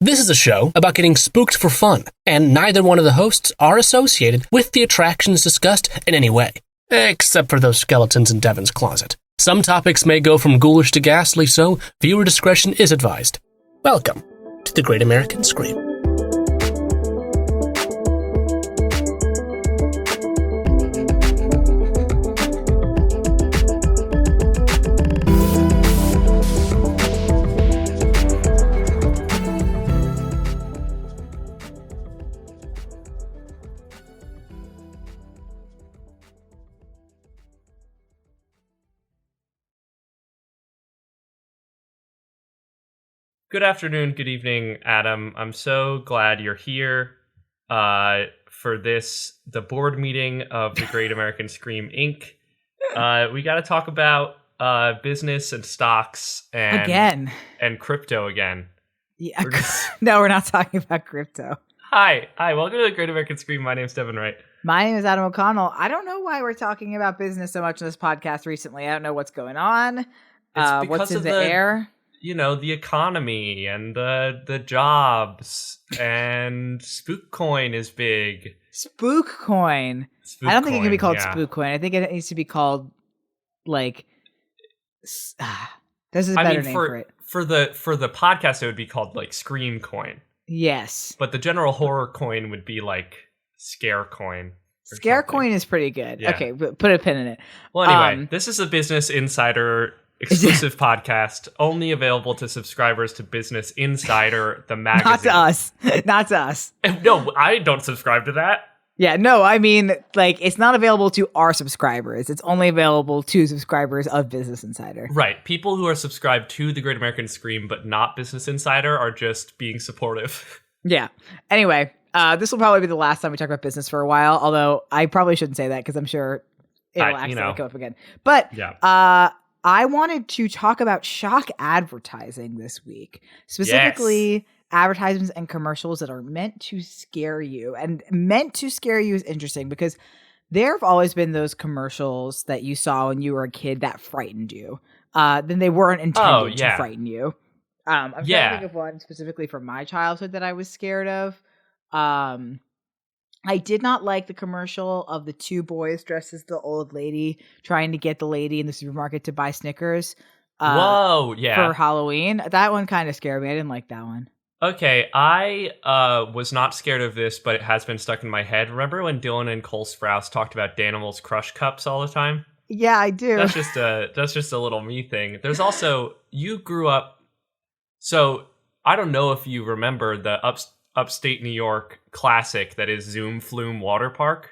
This is a show about getting spooked for fun, and neither one of the hosts are associated with the attractions discussed in any way, except for those skeletons in Devin's closet. Some topics may go from ghoulish to ghastly, so viewer discretion is advised. Welcome to the Great American Scream. Good afternoon, good evening, Adam. I'm so glad you're here for the board meeting of the Great American Scream Inc. We got to talk about business and stocks and crypto again. Yeah, no, we're not talking about crypto. Hi, welcome to the Great American Scream. My name's Devin Wright. My name is Adam O'Connell. I don't know why we're talking about business so much in this podcast recently. I don't know what's going on. It's because what's in of the air. You know, the economy and the jobs, and Spook Coin is big. Spook Coin. I don't think it can be called Spook Coin. I think it needs to be called like. There's a better name for it. For the podcast, it would be called like Scream Coin. Yes. But the general horror coin would be like Scare Coin. Scare Coin is pretty good. Yeah. Okay, put a pin in it. Well, anyway, this is a Business Insider exclusive podcast, only available to subscribers to Business Insider, the magazine. Not to us. No, I don't subscribe to that. Yeah, no, I mean, like, it's not available to our subscribers. It's only available to subscribers of Business Insider. Right. People who are subscribed to the Great American Scream but not Business Insider are just being supportive. Yeah. Anyway, this will probably be the last time we talk about business for a while, although I probably shouldn't say that because I'm sure it'll accidentally come up again. But yeah. I wanted to talk about shock advertising this week, specifically advertisements and commercials that are meant to scare you. And meant to scare you is interesting because there have always been those commercials that you saw when you were a kid that frightened you. Then they weren't intended to frighten you. I'm trying to think of one specifically from my childhood that I was scared of. I did not like the commercial of the two boys dressed as the old lady trying to get the lady in the supermarket to buy Snickers. For Halloween. That one kind of scared me. I didn't like that one. Okay, I was not scared of this, but it has been stuck in my head. Remember when Dylan and Cole Sprouse talked about Danimals Crush Cups all the time? Yeah, I do. That's just a little me thing. There's also, you grew up, so I don't know if you remember the upstate New York classic that is Zoom Flume Water Park.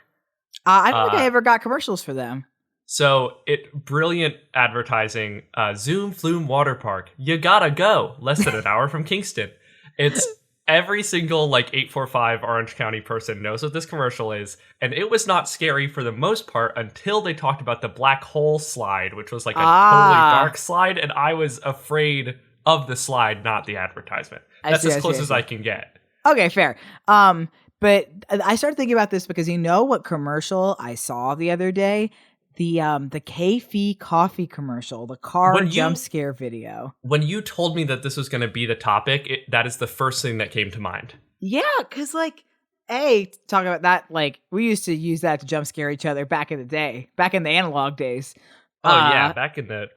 I don't think I ever got commercials for them. So brilliant advertising. Zoom Flume Water Park. You gotta go. Less than an hour from Kingston. It's every single like 845 Orange County person knows what this commercial is, and it was not scary for the most part until they talked about the black hole slide, which was like a totally dark slide, and I was afraid of the slide, not the advertisement. That's as close as I can get. Okay, fair. But I started thinking about this because you know what commercial I saw the other day? The K-Fee coffee commercial, the car jump scare video. When you told me that this was going to be the topic, that is the first thing that came to mind. Yeah, because like, talk about that. Like, we used to use that to jump scare each other back in the day, back in the analog days. Back in the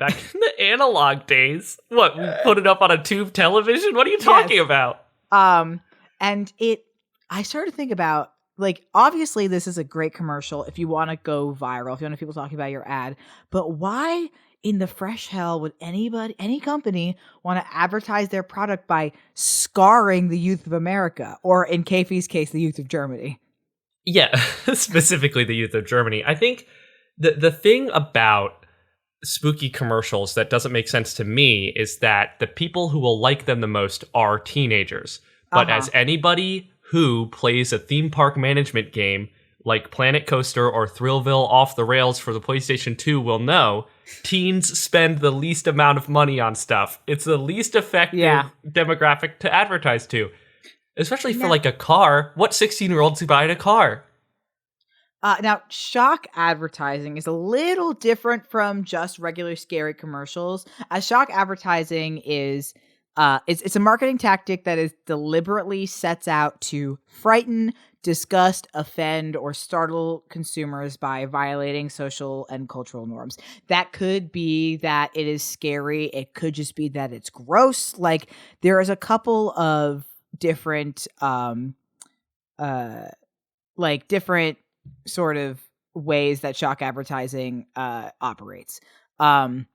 analog days. What? We put it up on a tube television? What are you talking about? And I started to think about, like, obviously this is a great commercial if you want to go viral, if you want people talking about your ad, but why in the fresh hell would any company want to advertise their product by scarring the youth of America, or in K-Fee's case, the youth of Germany? Yeah, specifically the youth of Germany. I think the thing about spooky commercials that doesn't make sense to me is that the people who will like them the most are teenagers. But as anybody who plays a theme park management game like Planet Coaster or Thrillville Off the Rails for the PlayStation 2 will know, teens spend the least amount of money on stuff. It's the least effective demographic to advertise to. Especially for like a car. What 16-year-olds buy a car? Now, shock advertising is a little different from just regular scary commercials. As shock advertising is It's a marketing tactic that is deliberately sets out to frighten, disgust, offend, or startle consumers by violating social and cultural norms. That could be that it is scary. It could just be that it's gross. Like, there is a couple of different different sort of ways that shock advertising operates. And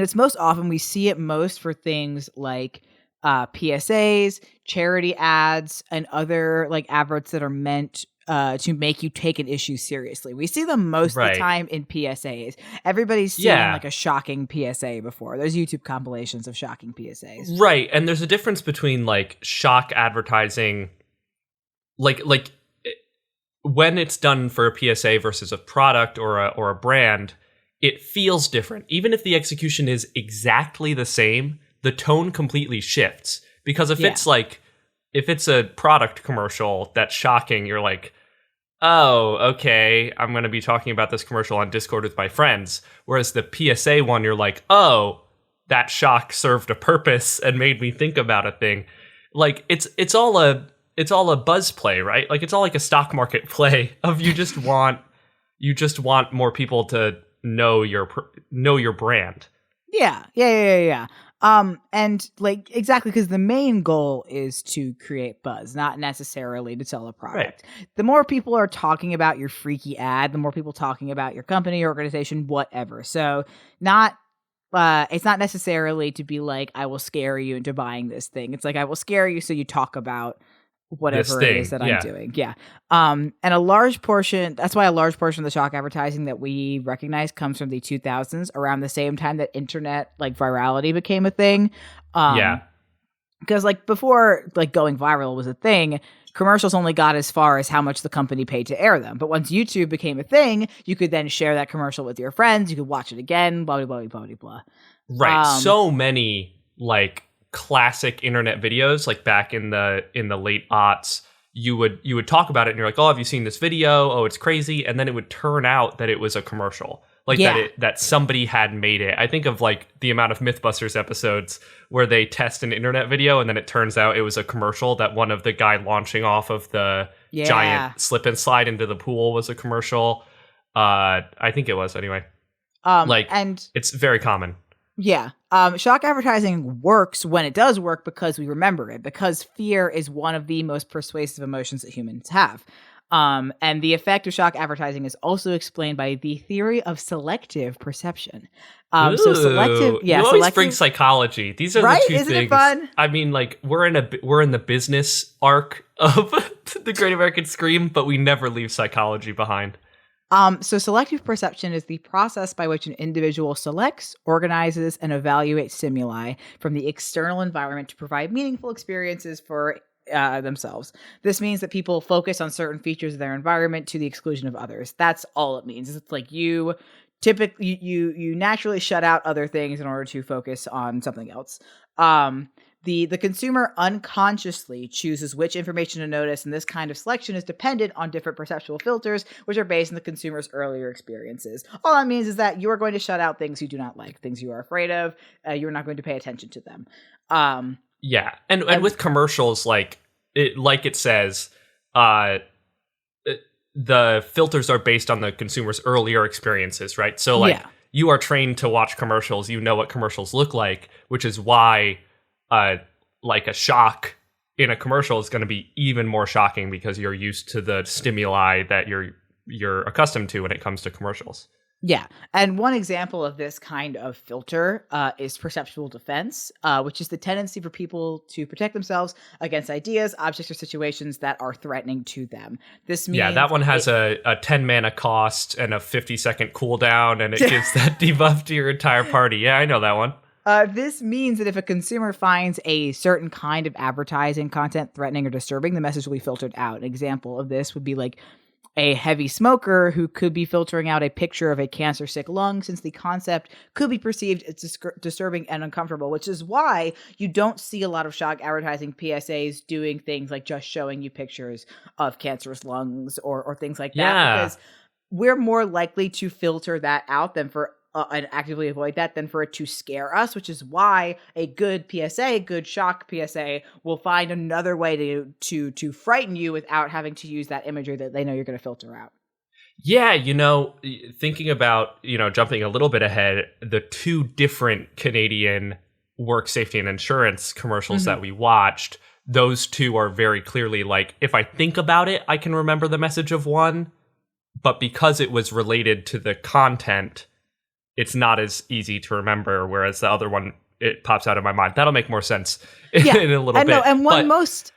it's most often, we see it most for things like PSAs, charity ads, and other like adverts that are meant to make you take an issue seriously. We see them most of the time in PSAs. Everybody's seen like a shocking PSA before. There's YouTube compilations of shocking PSAs. Right. And there's a difference between like shock advertising, like when it's done for a PSA versus a product or a brand, it feels different. Even if the execution is exactly the same, the tone completely shifts. Because if it's a product commercial that's shocking, you're like, oh, okay, I'm going to be talking about this commercial on Discord with my friends. Whereas the PSA one, you're like, oh, that shock served a purpose and made me think about a thing. Like, it's all a buzz play, right? Like, it's all like a stock market play of you just want more people to know your brand. Yeah. And like, exactly, because the main goal is to create buzz, not necessarily to sell a product. Right. The more people are talking about your freaky ad, the more people talking about your company, organization, whatever. So it's not necessarily to be like, I will scare you into buying this thing. It's like, I will scare you so you talk about whatever it is that I'm doing. Yeah. And a large portion, that's why a large portion of the shock advertising that we recognize comes from the 2000s, around the same time that internet like virality became a thing. Because like before like going viral was a thing, commercials only got as far as how much the company paid to air them. But once YouTube became a thing, you could then share that commercial with your friends. You could watch it again, blah, blah, blah, blah, blah. Right. So many like classic internet videos, like back in the late aughts, you would talk about it and you're like, oh, have you seen this video? Oh, it's crazy. And then it would turn out that it was a commercial, like that somebody had made it. I think of like the amount of Mythbusters episodes where they test an internet video and then it turns out it was a commercial, that one of the guy launching off of the giant slip and slide into the pool was a commercial. I think it was anyway. And it's very common. Yeah. Shock advertising works when it does work because we remember it, because fear is one of the most persuasive emotions that humans have. And the effect of shock advertising is also explained by the theory of selective perception. So selective, you always bring psychology. These are right? The two Isn't things. It fun? I mean, like we're in the business arc of the Great American Scream, but we never leave psychology behind. So selective perception is the process by which an individual selects, organizes, and evaluates stimuli from the external environment to provide meaningful experiences for themselves. This means that people focus on certain features of their environment to the exclusion of others. That's all it means. It's like you naturally shut out other things in order to focus on something else. The consumer unconsciously chooses which information to notice, and this kind of selection is dependent on different perceptual filters, which are based on the consumer's earlier experiences. All that means is that you are going to shut out things you do not like, things you are afraid of. You're not going to pay attention to them. And with commercials, like it says, the filters are based on the consumer's earlier experiences, right? So you are trained to watch commercials. You know what commercials look like, which is why like a shock in a commercial is going to be even more shocking because you're used to the stimuli that you're accustomed to when it comes to commercials. Yeah. And one example of this kind of filter is perceptual defense, which is the tendency for people to protect themselves against ideas, objects, or situations that are threatening to them. This means that one has a 10 mana cost and a 50-second cooldown, and it gives that debuff to your entire party. Yeah, I know that one. This means that if a consumer finds a certain kind of advertising content threatening or disturbing, the message will be filtered out. An example of this would be like a heavy smoker who could be filtering out a picture of a cancer-sick lung, since the concept could be perceived as disturbing and uncomfortable, which is why you don't see a lot of shock advertising PSAs doing things like just showing you pictures of cancerous lungs or things like that, because we're more likely to filter that out than for and actively avoid that than for it to scare us, which is why a good PSA, good shock PSA, will find another way to frighten you without having to use that imagery that they know you're going to filter out. Yeah, thinking about, jumping a little bit ahead, the two different Canadian work safety and insurance commercials that we watched, those two are very clearly like, if I think about it, I can remember the message of one, but because it was related to the content, it's not as easy to remember, whereas the other one, it pops out of my mind. That'll make more sense in a little bit. And one most...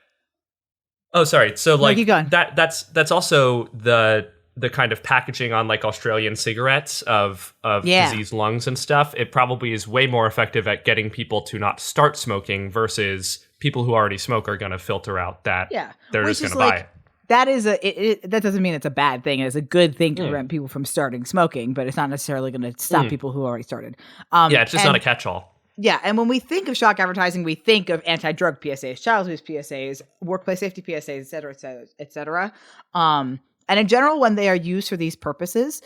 Oh, sorry. So, like, keep going. that's also the kind of packaging on, like, Australian cigarettes of diseased lungs and stuff. It probably is way more effective at getting people to not start smoking versus people who already smoke are going to filter out that they're just going to buy it. That is that doesn't mean it's a bad thing. It's a good thing to prevent people from starting smoking, but it's not necessarily going to stop people who already started. It's just not a catch-all. Yeah, and when we think of shock advertising, we think of anti-drug PSAs, child abuse PSAs, workplace safety PSAs, et cetera, et cetera, et cetera. And in general, when they are used for these purposes,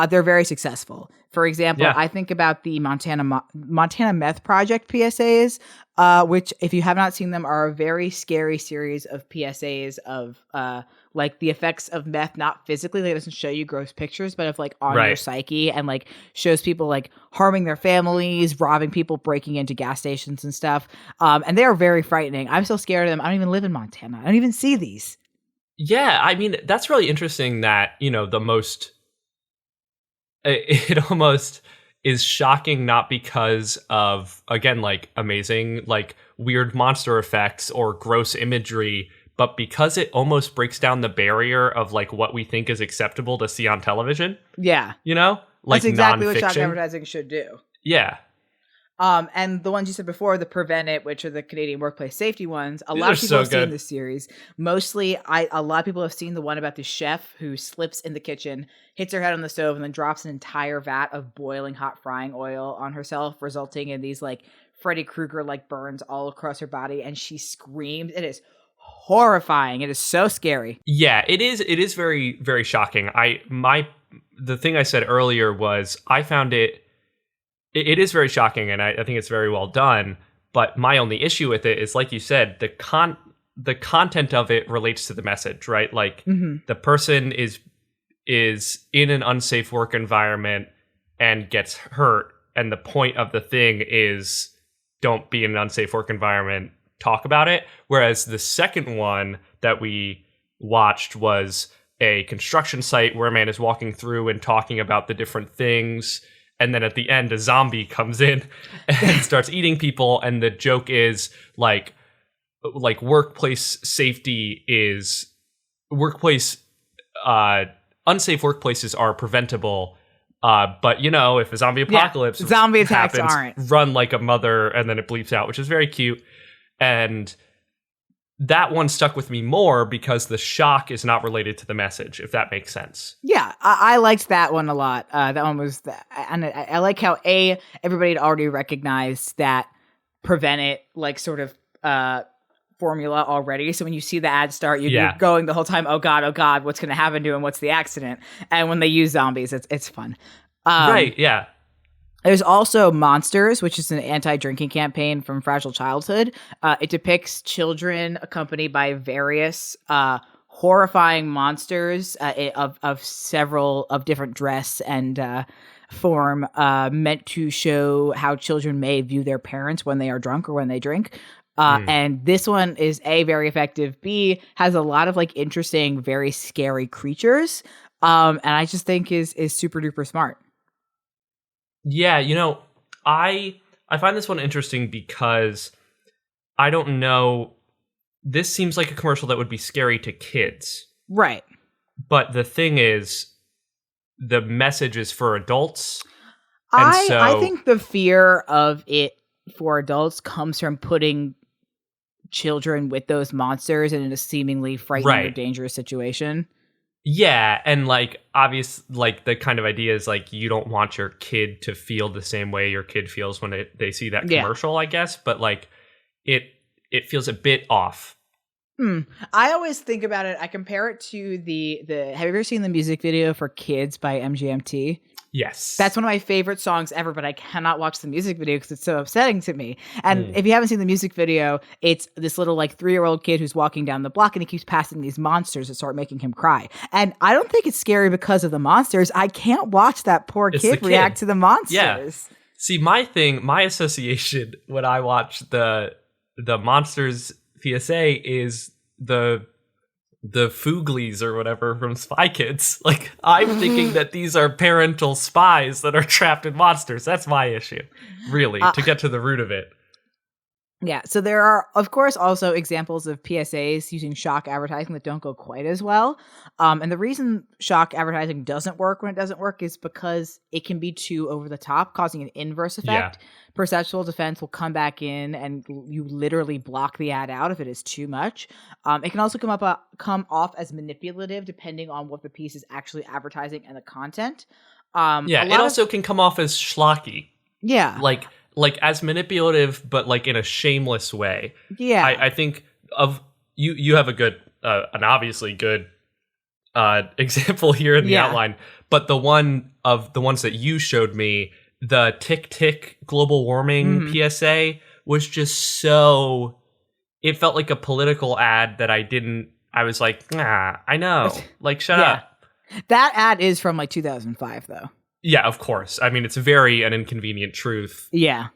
they're very successful. For example, I think about the Montana Meth Project PSAs, which, if you have not seen them, are a very scary series of PSAs of like the effects of meth, not physically, like it doesn't show you gross pictures, but of like on your psyche, and like shows people like harming their families, robbing people, breaking into gas stations and stuff. And they are very frightening. I'm so scared of them. I don't even live in Montana. I don't even see these. Yeah, I mean, that's really interesting that, it almost is shocking, not because of, again, like amazing, like weird monster effects or gross imagery, but because it almost breaks down the barrier of like what we think is acceptable to see on television. Yeah. Like that's exactly nonfiction. What shock advertising should do. Yeah. And the ones you said before, the Prevent It, which are the Canadian workplace safety ones, a lot of people have seen this series. Mostly, a lot of people have seen the one about the chef who slips in the kitchen, hits her head on the stove, and then drops an entire vat of boiling hot frying oil on herself, resulting in these like Freddy Krueger like burns all across her body, and she screams. It is horrifying. It is so scary. Yeah, it is. It is very, very shocking. The thing I said earlier was I found it is very shocking, and I think it's very well done. But my only issue with it is, like you said, the content of it relates to the message, right? Like the person is in an unsafe work environment and gets hurt, and the point of the thing is don't be in an unsafe work environment, talk about it. Whereas the second one that we watched was a construction site where a man is walking through and talking about the different things. And then at the end, a zombie comes in and starts eating people. And the joke is like workplace safety is unsafe workplaces are preventable. But if a zombie apocalypse zombie attacks happens, aren't. Run like a mother, and then it bleeps out, which is very cute. And that one stuck with me more because the shock is not related to the message, if that makes sense. Yeah, I liked that one a lot. That one was, and I like how everybody had already recognized that Prevent It, like sort of formula already. So when you see the ad start, you're going the whole time, oh God, what's going to happen to him? What's the accident? And when they use zombies, it's fun. Right, yeah. There's also Monsters, which is an anti-drinking campaign from Fragile Childhood. It depicts children accompanied by various horrifying monsters of several of different dress and form, meant to show how children may view their parents when they are drunk or when they drink. And this one is A, very effective, B, has a lot of like interesting, very scary creatures. And I just think is super duper smart. Yeah, I find this one interesting because I don't know. This seems like a commercial that would be scary to kids. Right. But the thing is, the message is for adults. I think the fear of it for adults comes from putting children with those monsters in a seemingly frightening or dangerous situation. Yeah, and like obvious, like the kind of idea is like you don't want your kid to feel the same way your kid feels when they see that commercial, I guess. But like it feels a bit off. I always think about it. I compare it to the. Have you ever seen the music video for Kids by MGMT? Yes. That's one of my favorite songs ever, but I cannot watch the music video because it's so upsetting to me. And if you haven't seen the music video, it's this little like 3-year-old kid who's walking down the block and he keeps passing these monsters that start making him cry. And I don't think it's scary because of the monsters. I can't watch that poor kid react to the monsters. Yeah. See, my association when I watch the monsters PSA is the Fooglies or whatever from Spy Kids. Like, I'm thinking that these are parental spies that are trapped in monsters. That's my issue, really, to get to the root of it. Yeah, so there are, of course, also examples of PSAs using shock advertising that don't go quite as well. And the reason shock advertising doesn't work when it doesn't work is because it can be too over the top, causing an inverse effect. Yeah. Perceptual defense will come back in and you literally block the ad out if it is too much. It can also come off as manipulative depending on what the piece is actually advertising and the content. It also can come off as schlocky. Yeah. Like as manipulative, but like in a shameless way. Yeah, I think of you have a good, an obviously good example here in the outline. But the one of the ones that you showed me, the tick global warming PSA was just so. It felt like a political ad that I was like, nah, I know, like shut up. That ad is from like 2005 though. Yeah, of course. I mean, it's very an inconvenient truth. Yeah.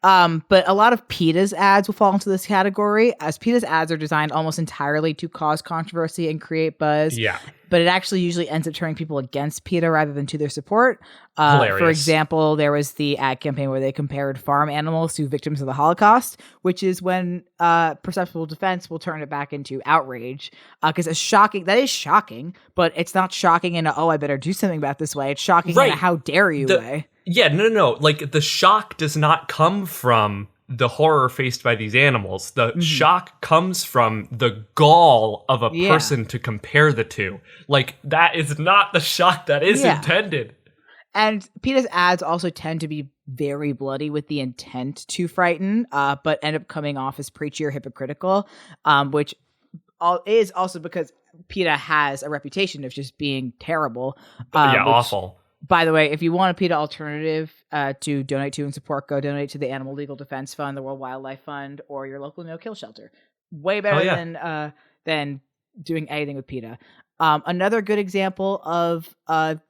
But a lot of PETA's ads will fall into this category, as PETA's ads are designed almost entirely to cause controversy and create buzz. Yeah. But it actually usually ends up turning people against PETA rather than to their support. Hilarious. For example, there was the ad campaign where they compared farm animals to victims of the Holocaust, which is when perceptual defense will turn it back into outrage. Because that is shocking, but it's not shocking in I better do something about this way. It's shocking in a how dare you way. Yeah, no. Like, the shock does not come from the horror faced by these animals. The shock comes from the gall of a person to compare the two. Like, that is not the shock that is intended. And PETA's ads also tend to be very bloody with the intent to frighten, but end up coming off as preachy or hypocritical, which is also because PETA has a reputation of just being terrible. Awful. By the way, if you want a PETA alternative to donate to and support, go donate to the Animal Legal Defense Fund, the World Wildlife Fund, or your local no-kill shelter. Way better than doing anything with PETA. Another good example of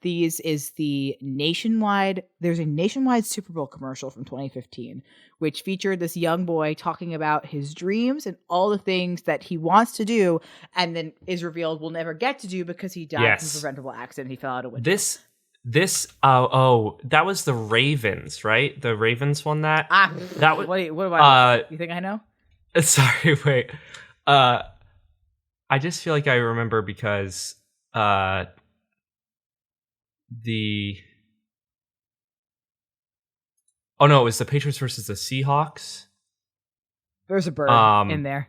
these is there's a nationwide Super Bowl commercial from 2015, which featured this young boy talking about his dreams and all the things that he wants to do, and then is revealed will never get to do because he died from a preventable accident. He fell out of a window. That was the Ravens, right? The Ravens won that. That was. What do I? You think I know? Sorry, wait. I just feel like I remember because it was the Patriots versus the Seahawks. There's a bird in there.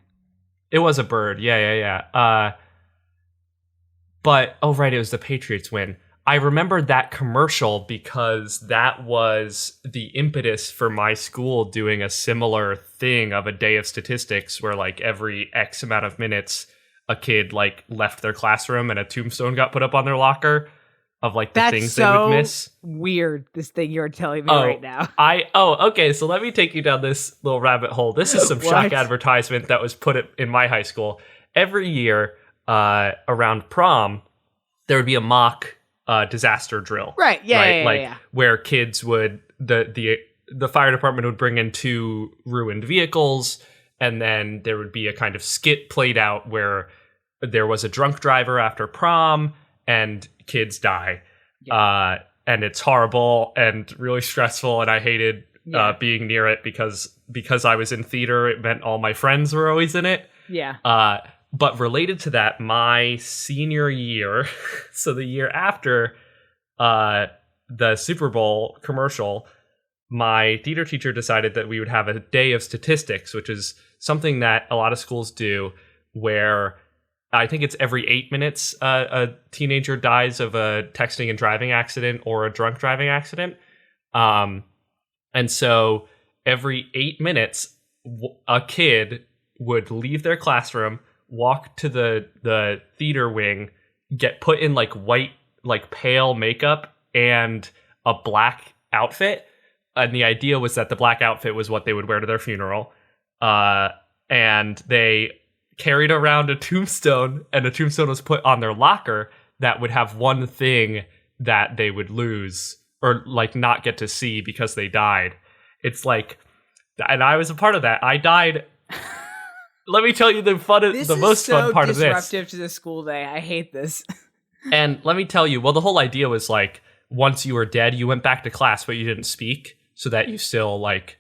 It was a bird. Yeah. But it was the Patriots win. I remember that commercial because that was the impetus for my school doing a similar thing of a day of statistics where like every X amount of minutes a kid like left their classroom and a tombstone got put up on their locker of like the things they would miss. Weird, this thing you're telling me right now. Okay, so let me take you down this little rabbit hole. This is some shock advertisement that was put in my high school. Every year around prom, there would be a mock disaster drill. Right. Yeah. Where kids would the fire department would bring in 2 ruined vehicles, and then there would be a kind of skit played out where there was a drunk driver after prom and kids die. Yeah. And it's horrible and really stressful, and I hated being near it because I was in theater. It meant all my friends were always in it. Yeah. But related to that, my senior year, so the year after the Super Bowl commercial, my theater teacher decided that we would have a day of statistics, which is something that a lot of schools do, where I think it's every 8 minutes a teenager dies of a texting and driving accident or a drunk driving accident. And so every 8 minutes, a kid would leave their classroom, walk to the theater wing, get put in like white, like pale makeup, and a black outfit. And the idea was that the black outfit was what they would wear to their funeral. And they carried around a tombstone, and a tombstone was put on their locker that would have one thing that they would lose or like not get to see because they died. It's like, and I was a part of that. I died. Let me tell you the most fun part of this. This is so disruptive to the school day. I hate this. And let me tell you, well, the whole idea was like, once you were dead, you went back to class, but you didn't speak, so that you still like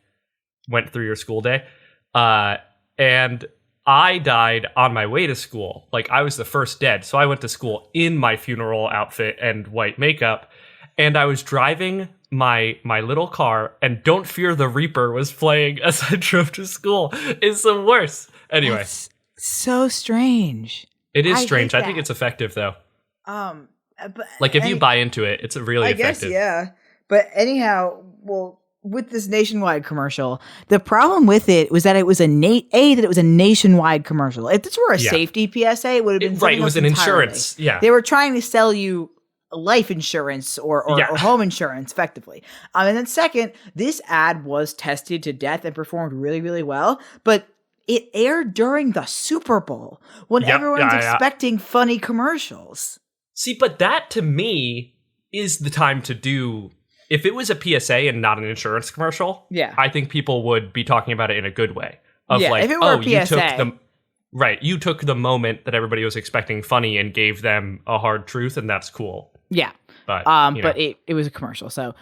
went through your school day. And I died on my way to school. Like, I was the first dead, so I went to school in my funeral outfit and white makeup, and I was driving my little car, and Don't Fear the Reaper was playing as I drove to school. It's the worst. Anyway. That's so strange. It is strange. I think it's effective, though. But like, if you buy into it, it's really effective. I guess, yeah. But anyhow, well, with this nationwide commercial, the problem with it was that it was a nationwide commercial. If this were a safety PSA, it would have been right. It was an insurance. Yeah, they were trying to sell you life insurance or home insurance, effectively. And then second, this ad was tested to death and performed really, really well, but it aired during the Super Bowl when everyone's expecting funny commercials. See, but that to me is the time to do. If it was a PSA and not an insurance commercial, I think people would be talking about it in a good way. Of like, if it were a PSA. You took the moment that everybody was expecting funny and gave them a hard truth, and that's cool. Yeah. But it was a commercial. So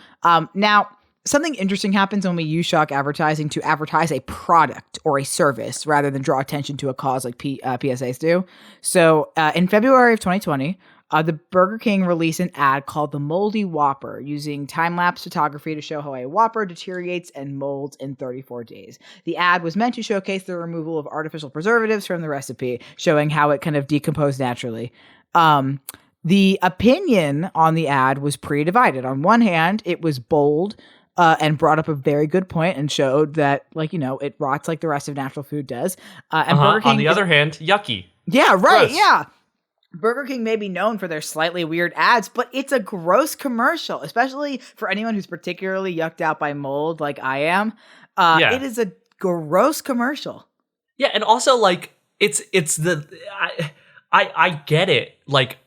now something interesting happens when we use shock advertising to advertise a product or a service rather than draw attention to a cause like PSAs do. So in February of 2020, the Burger King released an ad called the Moldy Whopper, using time-lapse photography to show how a Whopper deteriorates and molds in 34 days. The ad was meant to showcase the removal of artificial preservatives from the recipe, showing how it kind of decomposed naturally. The opinion on the ad was pretty divided. On one hand, it was bold and brought up a very good point and showed that, like, it rots like the rest of natural food does. And Burger King, on the other hand, yucky. Yeah, right. Gross. Yeah. Burger King may be known for their slightly weird ads, but it's a gross commercial, especially for anyone who's particularly yucked out by mold like I am. It is a gross commercial. Yeah, and also, like, I get it. Like,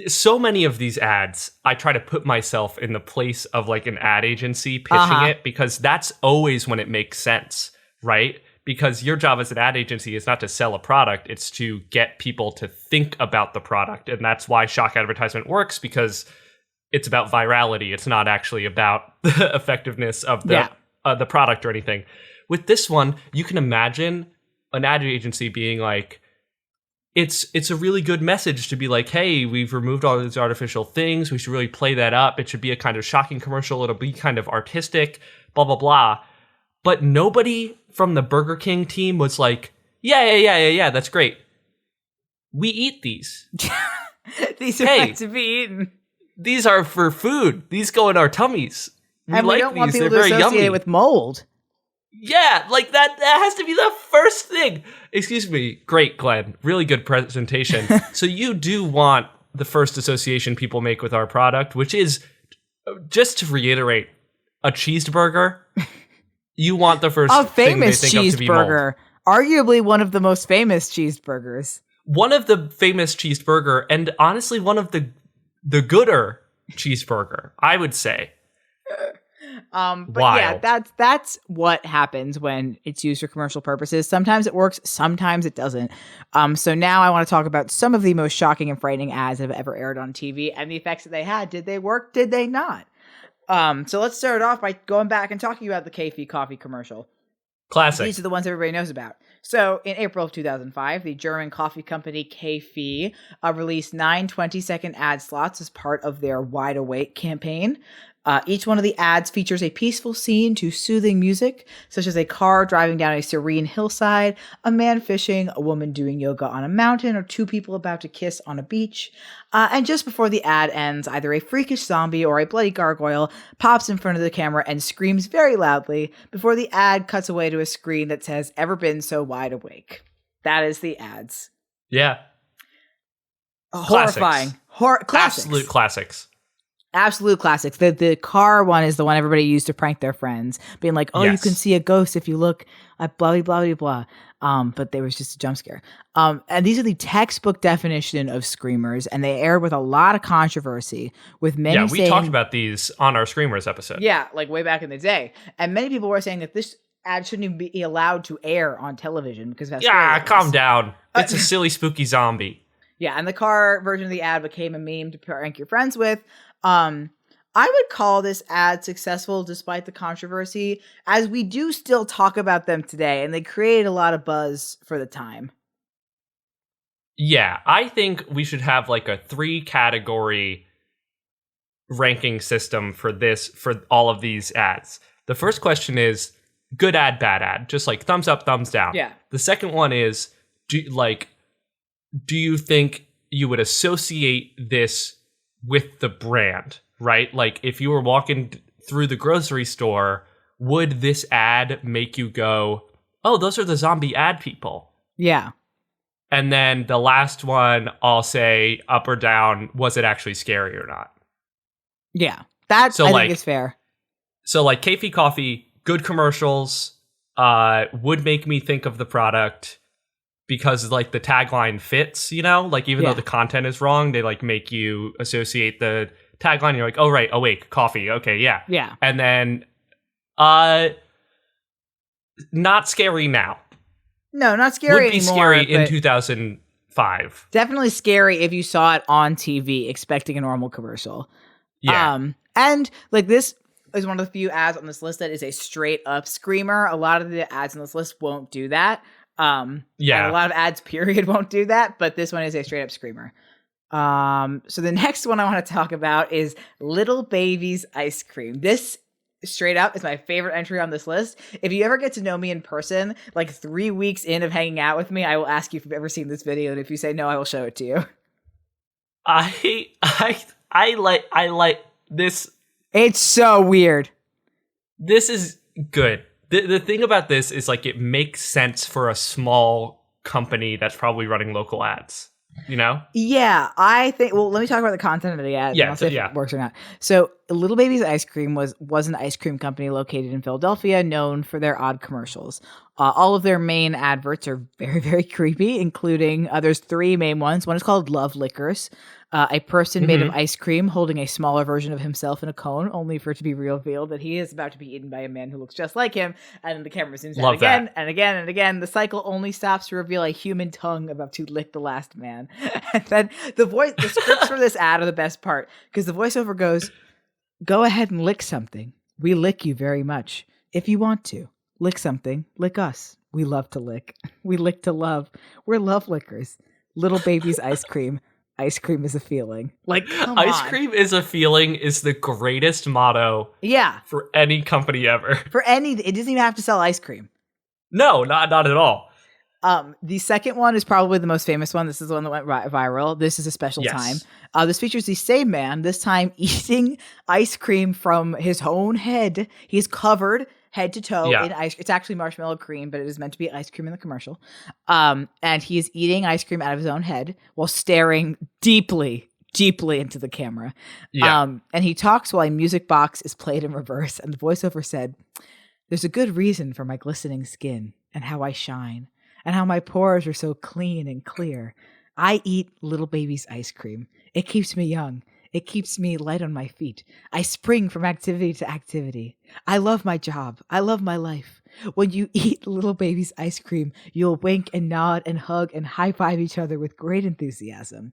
so many of these ads, I try to put myself in the place of, like, an ad agency pitching it, because that's always when it makes sense, right? Because your job as an ad agency is not to sell a product, it's to get people to think about the product. And that's why shock advertisement works, because it's about virality. It's not actually about the effectiveness of the product or anything. With this one, you can imagine an ad agency being like, it's a really good message to be like, hey, we've removed all these artificial things. We should really play that up. It should be a kind of shocking commercial. It'll be kind of artistic, blah, blah, blah. But nobody from the Burger King team was like, yeah, that's great. We eat these. These are meant to be eaten. These are for food. These go in our tummies. We don't want people to associate it with mold. Yeah, like that has to be the first thing. Excuse me. Great, Glenn. Really good presentation. So you do want the first association people make with our product, which is, just to reiterate, a cheeseburger. You want the first thing they think of to be mold. A famous cheeseburger. Arguably one of the most famous cheeseburgers. One of the famous cheeseburger, and honestly one of the gooder cheeseburger, I would say. But wild. Yeah, that's what happens when it's used for commercial purposes. Sometimes it works, sometimes it doesn't. So now I want to talk about some of the most shocking and frightening ads that have ever aired on TV and the effects that they had. Did they work? Did they not? So let's start off by going back and talking about the K-Fee coffee commercial. Classic. These are the ones everybody knows about. So in April of 2005, the German coffee company K-Fee released 9 20-second ad slots as part of their Wide Awake campaign. Each one of the ads features a peaceful scene to soothing music, such as a car driving down a serene hillside, a man fishing, a woman doing yoga on a mountain, or 2 people about to kiss on a beach. And just before the ad ends, either a freakish zombie or a bloody gargoyle pops in front of the camera and screams very loudly before the ad cuts away to a screen that says, "Ever been so wide awake?" That is the ads. Yeah. Horrifying. Classics. Absolute classics. Absolute classics. The car one is the one everybody used to prank their friends, being like, "Oh, you can see a ghost if you look at blah blah blah blah." But there was just a jump scare. And these are the textbook definition of screamers, and they aired with a lot of controversy. With many, we talked about these on our Screamers episode. Yeah, like way back in the day, and many people were saying that this ad shouldn't even be allowed to air on television because of how calm down. It's a silly spooky zombie. Yeah, and the car version of the ad became a meme to prank your friends with. I would call this ad successful despite the controversy, as we do still talk about them today, and they created a lot of buzz for the time. Yeah, I think we should have like a 3-category ranking system for all of these ads. The first question is good ad, bad ad, just like thumbs up, thumbs down. Yeah. The second one is do you think you would associate this with the brand, right? Like if you were walking through the grocery store, would this ad make you go, "Oh, those are the zombie ad people"? Yeah. And then the last one, I'll say up or down, was it actually scary or not? Yeah. I think is fair. So like Keffi Coffee, good commercials, would make me think of the product because like the tagline fits, like even though the content is wrong, they like make you associate the tagline. You're like, oh, right. Awake, coffee. Okay. Yeah. Yeah. And then, not scary now. No, not scary would be anymore. Scary in 2005. Definitely scary if you saw it on TV expecting a normal commercial. Yeah. And like this is one of the few ads on this list that is a straight up screamer. A lot of the ads on this list won't do that. And a lot of ads period won't do that, but this one is a straight up screamer. So the next one I want to talk about is Little Baby's Ice Cream. This straight up is my favorite entry on this list. If you ever get to know me in person, like 3 weeks in of hanging out with me, I will ask you if you've ever seen this video, and if you say no, I will show it to you. I like this. It's so weird. This is good. The thing about this is like it makes sense for a small company that's probably running local ads, Yeah, I think. Well, let me talk about the content of the ad. Yeah, if it works or not. So, Little Baby's Ice Cream was an ice cream company located in Philadelphia, known for their odd commercials. All of their main adverts are very, very creepy, including there's 3 main ones. One is called Love Lickers. A person made of ice cream holding a smaller version of himself in a cone, only for it to be revealed that he is about to be eaten by a man who looks just like him. And then the camera zooms out again and again and again. The cycle only stops to reveal a human tongue about to lick the last man. And then the scripts for this ad are the best part, because the voiceover goes, "Go ahead and lick something. We lick you very much. If you want to, lick something, lick us. We love to lick. We lick to love. We're love lickers. Little Baby's Ice Cream. Ice cream is a feeling." Like, come on. Ice cream is a feeling is the greatest motto for any company ever. It doesn't even have to sell ice cream. No, not at all. The second one is probably the most famous one. This is the one that went viral. This is a special time. This features the same man, this time eating ice cream from his own head. He's covered head to toe in ice. It's actually marshmallow cream, but it is meant to be ice cream in the commercial. And he is eating ice cream out of his own head while staring deeply into the camera. And he talks while a music box is played in reverse. And the voiceover said, "There's a good reason for my glistening skin and how I shine and how my pores are so clean and clear. I eat Little Baby's ice cream. It keeps me young. It keeps me light on my feet. I spring from activity to activity. I love my job. I love my life. When you eat Little Baby's ice cream, you'll wink and nod and hug and high-five each other with great enthusiasm.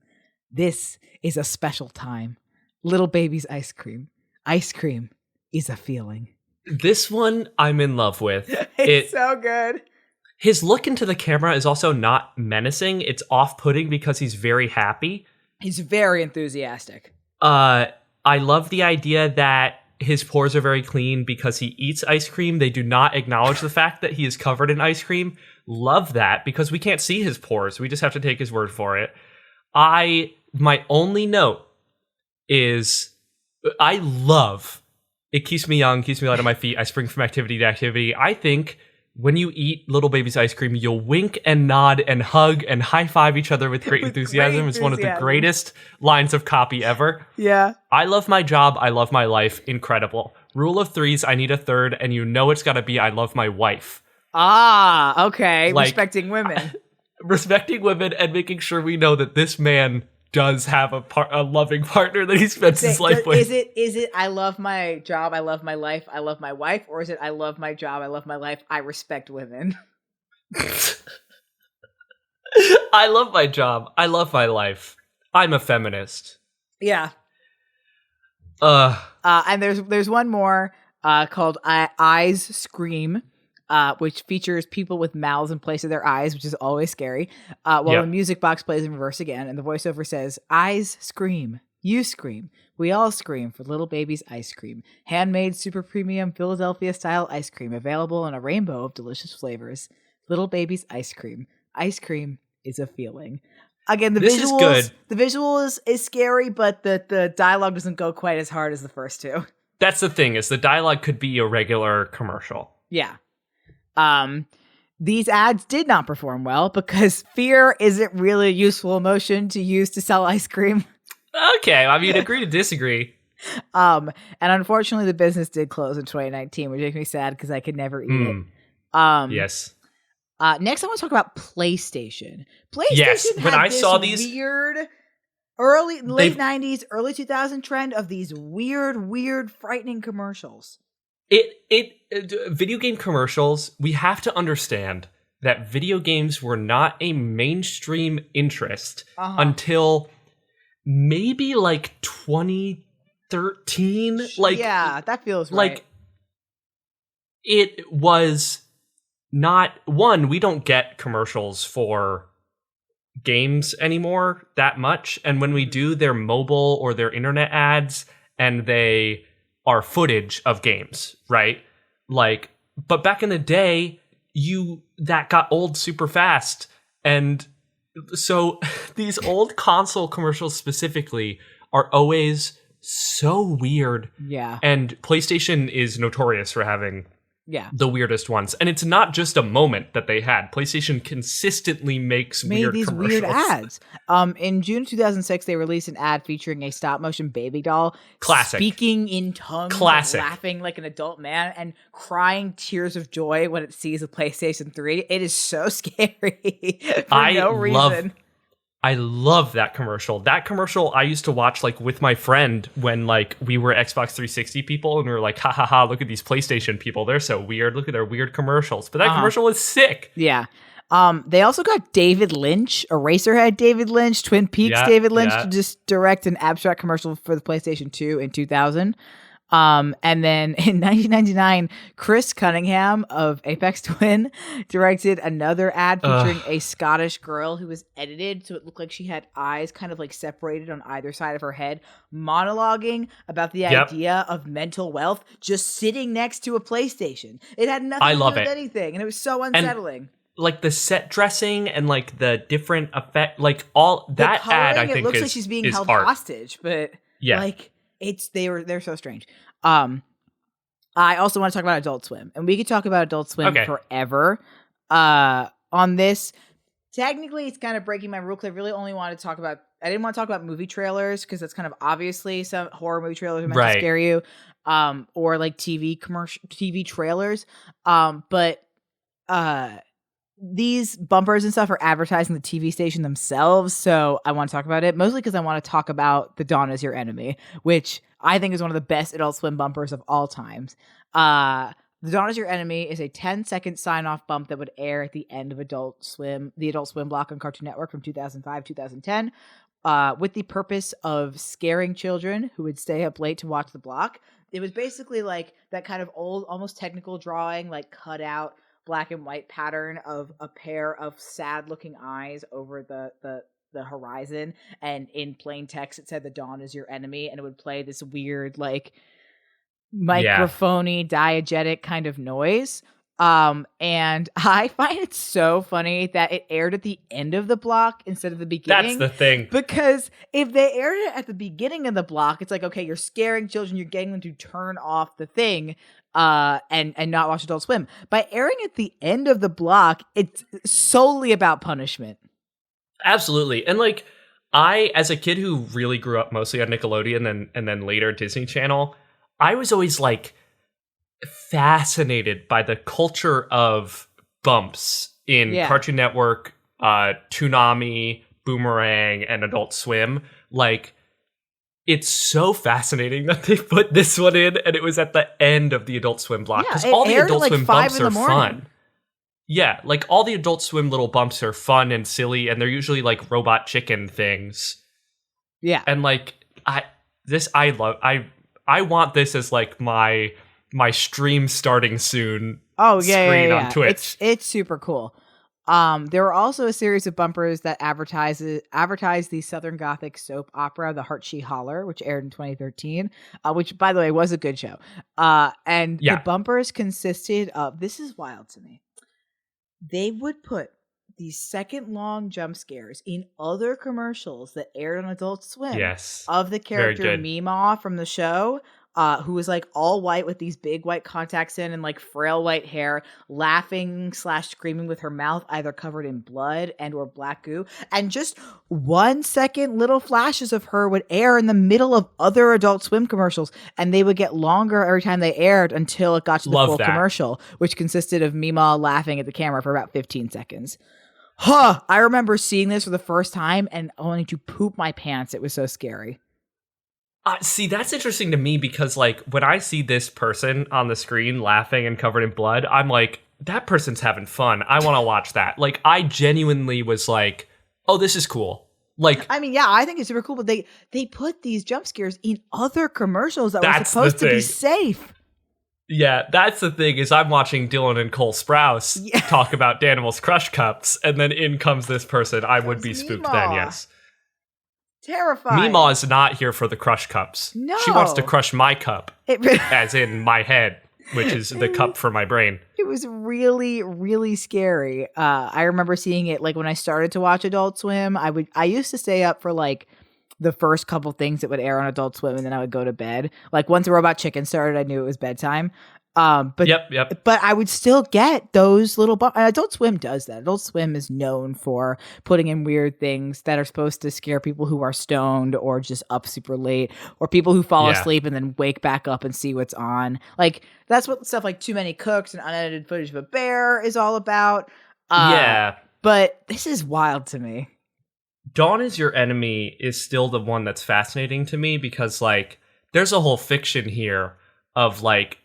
This is a special time. Little Baby's ice cream. Ice cream is a feeling." This one I'm in love with. It's so good. His look into the camera is also not menacing. It's off-putting because he's very happy. He's very enthusiastic. I love the idea that his pores are very clean because he eats ice cream. They do not acknowledge the fact that he is covered in ice cream. Love that, because we can't see his pores. We just have to take his word for it. My only note is I love it keeps me young, keeps me light on my feet. I spring from activity to activity. I think when you eat little baby's ice cream, you'll wink and nod and hug and high five each other with great enthusiasm. It's one of the greatest lines of copy ever. Yeah. I love my job. I love my life. Incredible. Rule of threes. I need a third. And you know it's got to be I love my wife. Ah, okay. Like, respecting women. Respecting women and making sure we know that this man does have a loving partner that he spends his life with. Is it I love my job, I love my life, I love my wife, or is it I love my job, I love my life, I respect women? I love my job, I love my life. I'm a feminist. Yeah. And there's one more called Eyes Scream. Which features people with mouths in place of their eyes, which is always scary. While a music box plays in reverse again, and the voiceover says, "Eyes scream, you scream, we all scream for little baby's ice cream. Handmade, super premium Philadelphia-style ice cream, available in a rainbow of delicious flavors. Little baby's ice cream. Ice cream is a feeling." Again, the visual is scary, but the dialogue doesn't go quite as hard as the first two. That's the thing, is the dialogue could be a regular commercial. Yeah. These ads did not perform well because fear isn't really a useful emotion to use to sell ice cream. Okay, I mean, agree to disagree. And unfortunately, the business did close in 2019, which makes me sad because I could never eat it. Yes. Next, I want to talk about PlayStation. Yes, when I saw these weird late 90s, early 2000 trend of these weird, frightening commercials. Video game commercials, we have to understand that video games were not a mainstream interest until maybe like 2013. Like, yeah, that feels like, right. It was not we don't get commercials for games anymore that much, and when we do, they're mobile or they're internet ads, and they are footage of games, right? Like, but back in the day, that got old super fast. And so these old console commercials specifically are always so weird. Yeah. And PlayStation is notorious for having the weirdest ones. And it's not just a moment that they had. PlayStation consistently made these weird ads. In June 2006, they released an ad featuring a stop-motion baby doll speaking in tongues, laughing like an adult man, and crying tears of joy when it sees a PlayStation 3. It is so scary for no reason. I love that commercial. That commercial I used to watch like with my friend when like we were Xbox 360 people, and we were like, ha ha ha, look at these PlayStation people. They're so weird. Look at their weird commercials. But that commercial was sick. Yeah. They also got David Lynch, Eraserhead David Lynch, Twin Peaks David Lynch to just direct an abstract commercial for the PlayStation 2 in 2000. And then in 1999, Chris Cunningham of Apex Twin directed another ad featuring a Scottish girl who was edited so it looked like she had eyes kind of like separated on either side of her head, monologuing about the idea of mental wealth just sitting next to a PlayStation. It had nothing to do with anything, and it was so unsettling. And like the set dressing and like the different effect, like all that ad, I think it looks like she's being held hostage, but like they're so strange. I also want to talk about Adult Swim, and we could talk about Adult Swim forever. On this, technically, it's kind of breaking my rule because I really only wanted to talk about. I didn't want to talk about movie trailers because that's kind of obviously some horror movie trailers are meant to scare you, or like TV trailers. But these bumpers and stuff are advertising the TV station themselves, so I want to talk about it mostly because I want to talk about The Dawn Is Your Enemy, which I think is one of the best Adult Swim bumpers of all times. The Dawn Is Your Enemy is a 10-second sign-off bump that would air at the end of the Adult Swim block on Cartoon Network from 2005-2010, with the purpose of scaring children who would stay up late to watch the block. It was basically like that kind of old, almost technical drawing, like cut out black and white pattern of a pair of sad-looking eyes over the horizon, and in plain text it said "The dawn is your enemy," and it would play this weird like microphony diegetic kind of noise. And I find it so funny that it aired at the end of the block instead of the beginning. That's the thing. Because if they aired it at the beginning of the block, it's like, okay, you're scaring children, you're getting them to turn off the thing. and not watch Adult Swim. By airing at the end of the block, it's solely about punishment. Absolutely. And like, I, as a kid who really grew up mostly on Nickelodeon and then later Disney Channel, I was always like fascinated by the culture of bumps in Cartoon Network, Toonami, Boomerang, and Adult Swim. Like, it's so fascinating that they put this one in, and it was at the end of the Adult Swim block. Because all the Adult Swim bumps are fun. Yeah, like all the Adult Swim little bumps are fun and silly, and they're usually like robot chicken things. Yeah. And like, I want this as like my stream starting soon. Screen on Twitch. It's super cool. There were also a series of bumpers that advertised the Southern Gothic soap opera, The Heart She Holler, which aired in 2013, which, by the way, was a good show. And the bumpers consisted of, this is wild to me, they would put these second-long jump scares in other commercials that aired on Adult Swim of the character Meemaw from the show, who was like all white with these big white contacts in and like frail white hair, laughing/screaming with her mouth either covered in blood and or black goo. And just 1 second little flashes of her would air in the middle of other Adult Swim commercials, and they would get longer every time they aired until it got to the full commercial, which consisted of Meemaw laughing at the camera for about 15 seconds. I remember seeing this for the first time and wanting to poop my pants. It was so scary. See, that's interesting to me because, like, when I see this person on the screen laughing and covered in blood, I'm like, that person's having fun. I want to watch that. Like, I genuinely was like, oh, this is cool. Like, I mean, yeah, I think it's super cool, but they put these jump scares in other commercials that were supposed to be safe. Yeah, that's the thing, is I'm watching Dylan and Cole Sprouse talk about Danimal's Crush Cups, and then in comes this person. I would be spooked then, yes. Terrifying. Meemaw is not here for the Crush Cups. No. She wants to crush my cup, as in my head, which is the cup for my brain. It was really, really scary. I remember seeing it, like, when I started to watch Adult Swim, I used to stay up for, like, the first couple things that would air on Adult Swim, and then I would go to bed. Like, once the Robot Chicken started, I knew it was bedtime. But I would still get those little Adult Swim does that. Adult Swim is known for putting in weird things that are supposed to scare people who are stoned or just up super late, or people who fall asleep and then wake back up and see what's on. Like, that's what stuff like Too Many Cooks and Unedited Footage of a Bear is all about. But this is wild to me. Dawn is Your Enemy is still the one that's fascinating to me because, like, there's a whole fiction here of, like,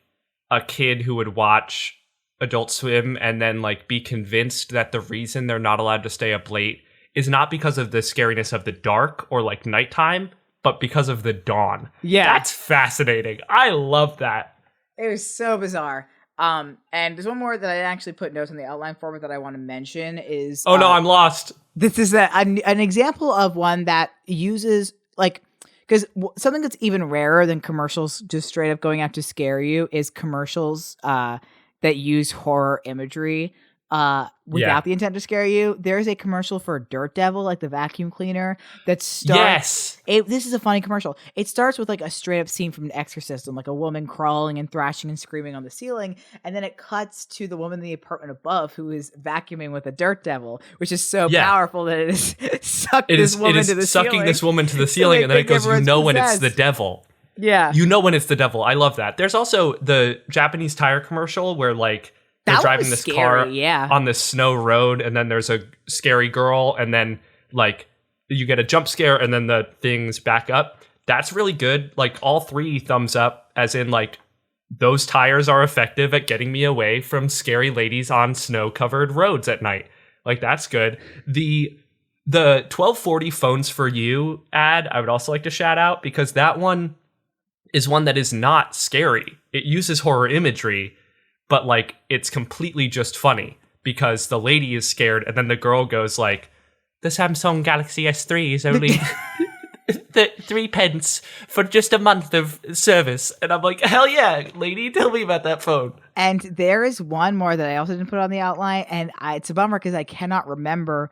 a kid who would watch Adult Swim and then, like, be convinced that the reason they're not allowed to stay up late is not because of the scariness of the dark or, like, nighttime, but because of the dawn. Yeah. That's fascinating. I love that. It was so bizarre. And there's one more that I actually put notes on the outline format that I want to mention is... Oh, no, I'm lost. This is an example of one that uses, like... Because something that's even rarer than commercials just straight up going out to scare you is commercials that use horror imagery without the intent to scare you. There's a commercial for Dirt Devil, like the vacuum cleaner, that starts... This is a funny commercial. It starts with like a straight up scene from an exorcism, like a woman crawling and thrashing and screaming on the ceiling, and then it cuts to the woman in the apartment above who is vacuuming with a Dirt Devil, which is so powerful that it is sucking this woman to the ceiling, and then it goes, you know when it's the devil. Yeah. You know when it's the devil. I love that. There's also the Japanese tire commercial where, like, they're driving this car on this snow road, and then there's a scary girl, and then, like, you get a jump scare, and then the things back up. That's really good. Like, all 3 thumbs up, as in, like, those tires are effective at getting me away from scary ladies on snow-covered roads at night. Like, that's good. The 1240 Phones for You ad, I would also like to shout out, because that one is one that is not scary. It uses horror imagery, but, like, it's completely just funny because the lady is scared, and then the girl goes, like, the Samsung Galaxy S3 is only 3 pence for just a month of service. And I'm like, hell yeah, lady, tell me about that phone. And there is one more that I also didn't put on the outline, and it's a bummer because I cannot remember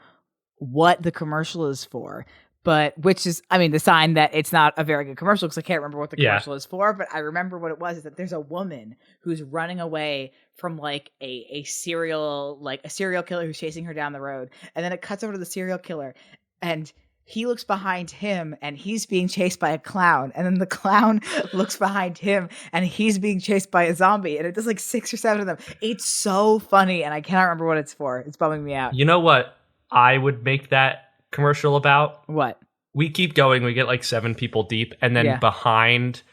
what the commercial is for. but which is, I mean, the sign that it's not a very good commercial because I can't remember what the commercial is for, but I remember what it was, is that there's a woman who's running away from like a serial killer who's chasing her down the road. And then it cuts over to the serial killer and he looks behind him and he's being chased by a clown. And then the clown looks behind him and he's being chased by a zombie. And it does like 6 or 7 of them. It's so funny. And I cannot remember what it's for. It's bumming me out. You know what I would make that commercial about? What? We keep going. We get like 7 people deep. And then behind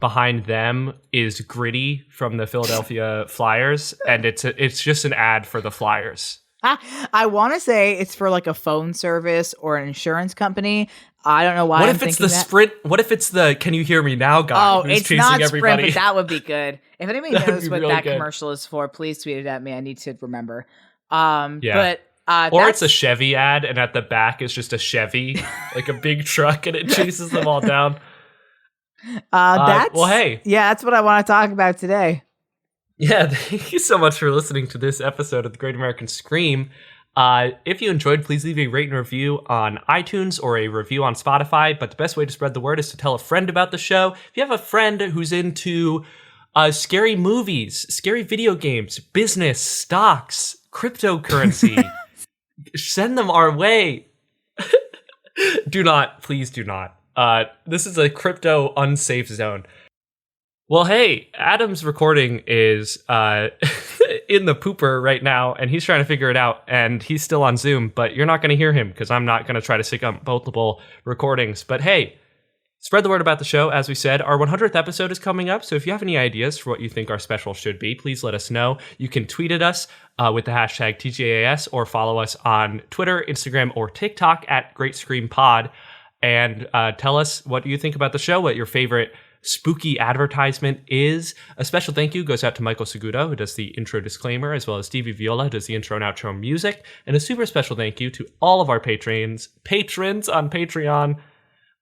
them is Gritty from the Philadelphia Flyers. And it's just an ad for the Flyers. I want to say it's for like a phone service or an insurance company. I don't know why. What if it's the Sprint? What if it's the "Can you hear me now" guy? Oh, it's not Sprint, but that would be good. If anybody knows what really that good. Commercial is for, please tweet it at me. I need to remember. But or it's a Chevy ad, and at the back is just a Chevy, like a big truck, and it chases them all down. Well, hey, that's what I want to talk about today. Yeah, thank you so much for listening to this episode of The Great American Scream. If you enjoyed, please leave a rate and review on iTunes or a review on Spotify. But the best way to spread the word is to tell a friend about the show. If you have a friend who's into scary movies, scary video games, business, stocks, cryptocurrency, send them our way. Please do not. This is a crypto unsafe zone. Well, hey, Adam's recording is in the pooper right now, and he's trying to figure it out, and he's still on Zoom, but you're not going to hear him because I'm not going to try to sync up multiple recordings. But hey, spread the word about the show. As we said, our 100th episode is coming up, so if you have any ideas for what you think our special should be, please let us know. You can tweet at us with the hashtag TGAS or follow us on Twitter, Instagram, or TikTok at Great Scream Pod, and tell us what you think about the show, what your favorite spooky advertisement is. A special thank you goes out to Michael Segudo, who does the intro disclaimer, as well as Stevie Viola, who does the intro and outro music. And a super special thank you to all of our patrons on Patreon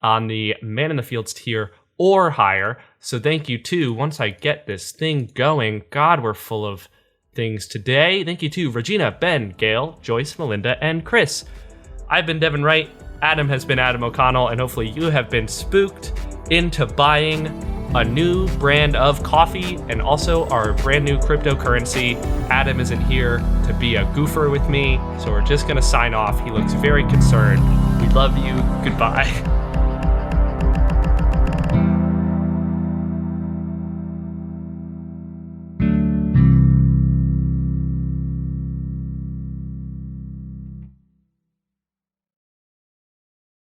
on the Man in the Fields tier or higher. So thank you to, once I get this thing going, God, we're full of things today. Thank you to Regina, Ben, Gail, Joyce, Melinda, and Chris. I've been Devin Wright. Adam has been Adam O'Connell, and hopefully you have been spooked into buying a new brand of coffee and also our brand new cryptocurrency. Adam isn't here to be a goofer with me, so we're just going to sign off. He looks very concerned. We love you. Goodbye.